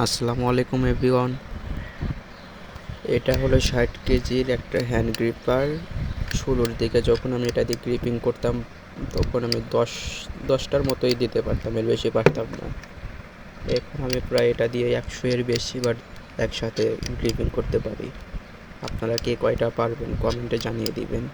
আসসালামু আলাইকুম এভরিওয়ান। এটা হলো 60 কেজির একটা হ্যান্ড গ্রিপার। শুরুর দিকে যখন আমি এটা দিয়ে গ্রিপিং করতাম তখন আমি দশটার মতোই দিতে পারতাম, এর বেশি পারতাম না। এখন আমি প্রায় এটা দিয়ে 100-এর বেশি বার একসাথে গ্রিপিং করতে পারি। আপনারা কে কয়টা পারবেন কমেন্টে জানিয়ে দিবেন।